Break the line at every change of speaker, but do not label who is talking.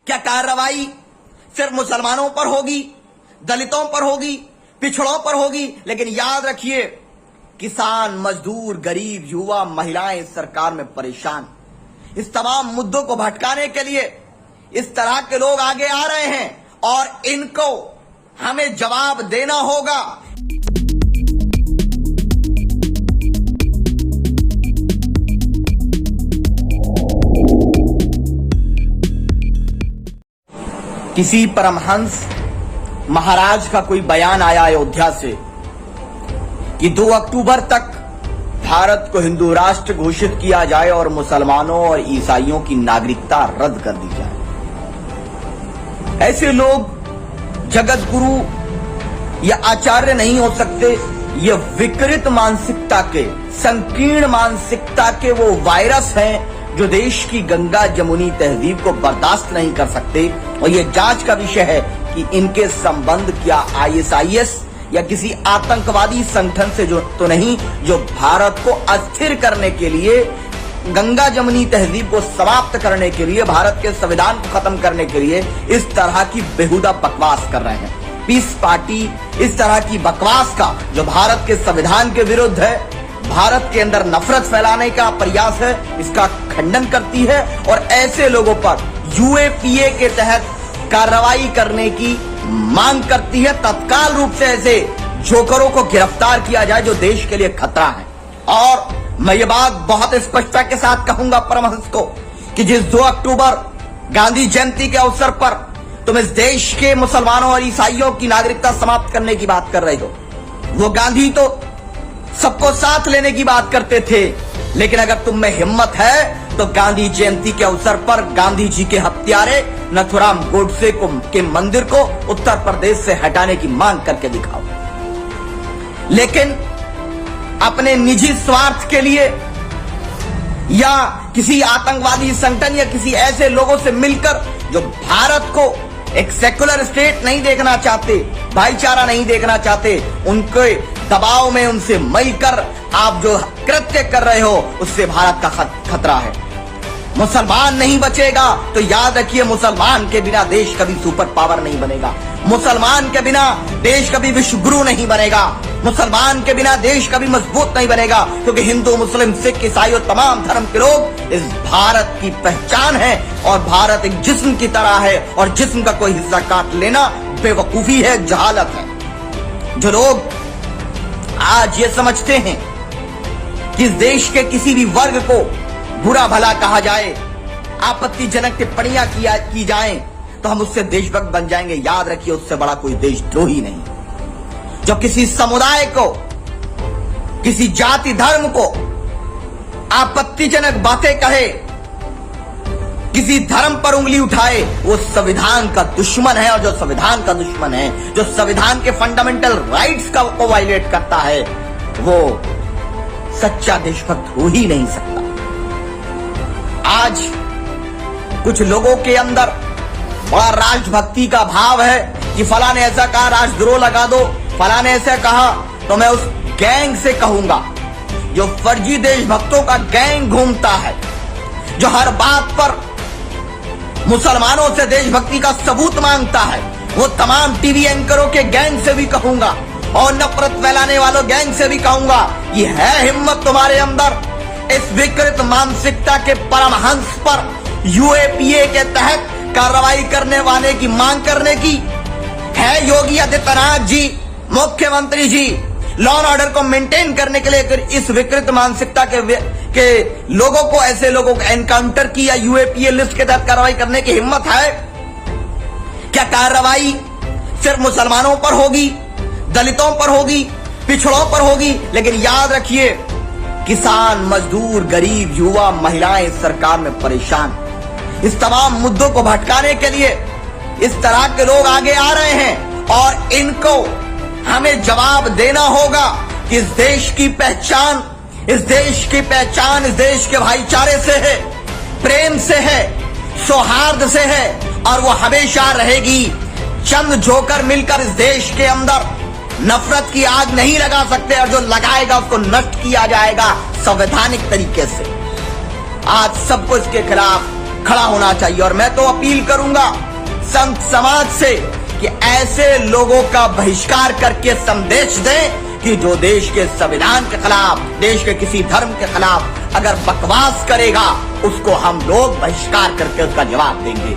क्या कार्रवाई सिर्फ मुसलमानों पर होगी, दलितों पर होगी, पिछड़ों पर होगी? लेकिन याद रखिए, किसान, मजदूर, गरीब, युवा, महिलाएं इस सरकार में परेशान। इस तमाम मुद्दों को भटकाने के लिए इस तरह के लोग आगे आ रहे हैं और इनको हमें जवाब देना होगा। किसी परमहंस महाराज का कोई बयान आया अयोध्या से कि 2 अक्टूबर तक भारत को हिंदू राष्ट्र घोषित किया जाए और मुसलमानों और ईसाइयों की नागरिकता रद्द कर दी जाए। ऐसे लोग जगत गुरु या आचार्य नहीं हो सकते। ये विकृत मानसिकता के, संकीर्ण मानसिकता के वो वायरस हैं जो देश की गंगा जमुनी तहजीब को बर्दाश्त नहीं कर सकते। और ये जांच का विषय है कि इनके संबंध क्या आईएसआईएस या किसी आतंकवादी संगठन से जो तो नहीं, जो भारत को अस्थिर करने के लिए, गंगा जमुनी तहजीब को समाप्त करने के लिए, भारत के संविधान को खत्म करने के लिए इस तरह की बेहुदा बकवास कर रहे हैं। पीस पार्टी इस तरह की बकवास का, जो भारत के संविधान के विरुद्ध है, भारत के अंदर नफरत फैलाने का प्रयास है, इसका खंडन करती है और ऐसे लोगों पर यूएपीए के तहत कार्रवाई करने की मांग करती है। तत्काल रूप से ऐसे जोकरों को गिरफ्तार किया जाए जो देश के लिए खतरा है। और मैं ये बात बहुत स्पष्टता के साथ कहूंगा परमहंस को कि जिस 2 अक्टूबर गांधी जयंती के अवसर पर तुम इस देश के मुसलमानों और ईसाइयों की नागरिकता समाप्त करने की बात कर रहे हो, वो गांधी तो सबको साथ लेने की बात करते थे। लेकिन अगर तुम में हिम्मत है तो गांधी जयंती के अवसर पर गांधी जी के हत्यारे नथुराम गोडसे के मंदिर को उत्तर प्रदेश से हटाने की मांग करके दिखाओ। लेकिन अपने निजी स्वार्थ के लिए या किसी आतंकवादी संगठन या किसी ऐसे लोगों से मिलकर जो भारत को एक सेकुलर स्टेट नहीं देखना चाहते, भाईचारा नहीं देखना चाहते, उनके दबाव में उनसे मिलकर आप जो कृत्य कर रहे हो उससे भारत का खतरा है। मुसलमान नहीं बचेगा तो याद रखिए, मुसलमान के बिना देश कभी सुपर पावर नहीं बनेगा। मुसलमान के बिना देश कभी विश्व गुरु नहीं बनेगा। मुसलमान के बिना देश कभी मजबूत नहीं बनेगा, क्योंकि हिंदू, मुस्लिम, सिख, ईसाई और तमाम धर्म के लोग इस भारत की पहचान है और भारत एक जिस्म की तरह है और जिस्म का कोई हिस्सा काट लेना बेवकूफी है, जहालत है। जो लोग आज ये समझते हैं कि इस देश के किसी भी वर्ग को बुरा भला कहा जाए, आपत्तिजनक टिप्पणियां की जाएं, तो हम उससे देशभक्त बन जाएंगे। याद रखिए, उससे बड़ा कोई देशद्रोही नहीं। जो किसी समुदाय को, किसी जाति धर्म को आपत्तिजनक बातें कहे, किसी धर्म पर उंगली उठाए, वो संविधान का दुश्मन है। और जो संविधान का दुश्मन है, जो संविधान के फंडामेंटल राइट्स को वायलेट करता है, वो सच्चा देशभक्त हो ही नहीं सकता। आज कुछ लोगों के अंदर बड़ा राष्ट्रभक्ति का भाव है कि फला ने ऐसा कहा, राष्ट्रद्रोह लगा दो, फला ने ऐसा कहा। तो मैं उस गैंग से कहूंगा जो फर्जी देशभक्तों का गैंग घूमता है, जो हर बात पर मुसलमानों से देशभक्ति का सबूत मांगता है, वो तमाम टीवी एंकरों के गैंग से भी कहूंगा और नफरत फैलाने वालों गैंग से भी कहूंगा, ये है हिम्मत तुम्हारे अंदर इस विकृत मानसिकता के परमहंस पर यूएपीए के तहत कार्रवाई करने वाले की मांग करने की है? योगी आदित्यनाथ जी, मुख्यमंत्री जी, लॉ एंड ऑर्डर को मेंटेन करने के लिए इस विकृत मानसिकता के लोगों को, ऐसे लोगों को एनकाउंटर की या यूएपीए लिस्ट के तहत कार्रवाई करने की हिम्मत है? क्या कार्रवाई सिर्फ मुसलमानों पर होगी, दलितों पर होगी, पिछड़ों पर होगी? लेकिन याद रखिए, किसान, मजदूर, गरीब, युवा, महिलाएं इस सरकार में परेशान। इस तमाम मुद्दों को भटकाने के लिए इस तरह के लोग आगे आ रहे हैं और इनको हमें जवाब देना होगा कि इस देश की पहचान, इस देश की पहचान इस देश के भाईचारे से है, प्रेम से है, सौहार्द से है और वो हमेशा रहेगी। चंद जोकर मिलकर इस देश के अंदर नफरत की आग नहीं लगा सकते और जो लगाएगा उसको नष्ट किया जाएगा संवैधानिक तरीके से। आज सबको इसके खिलाफ खड़ा होना चाहिए। और मैं तो अपील करूंगा संत समाज से कि ऐसे लोगों का बहिष्कार करके संदेश दें कि जो देश के संविधान के खिलाफ, देश के किसी धर्म के खिलाफ अगर बकवास करेगा उसको हम लोग बहिष्कार करके उसका जवाब देंगे।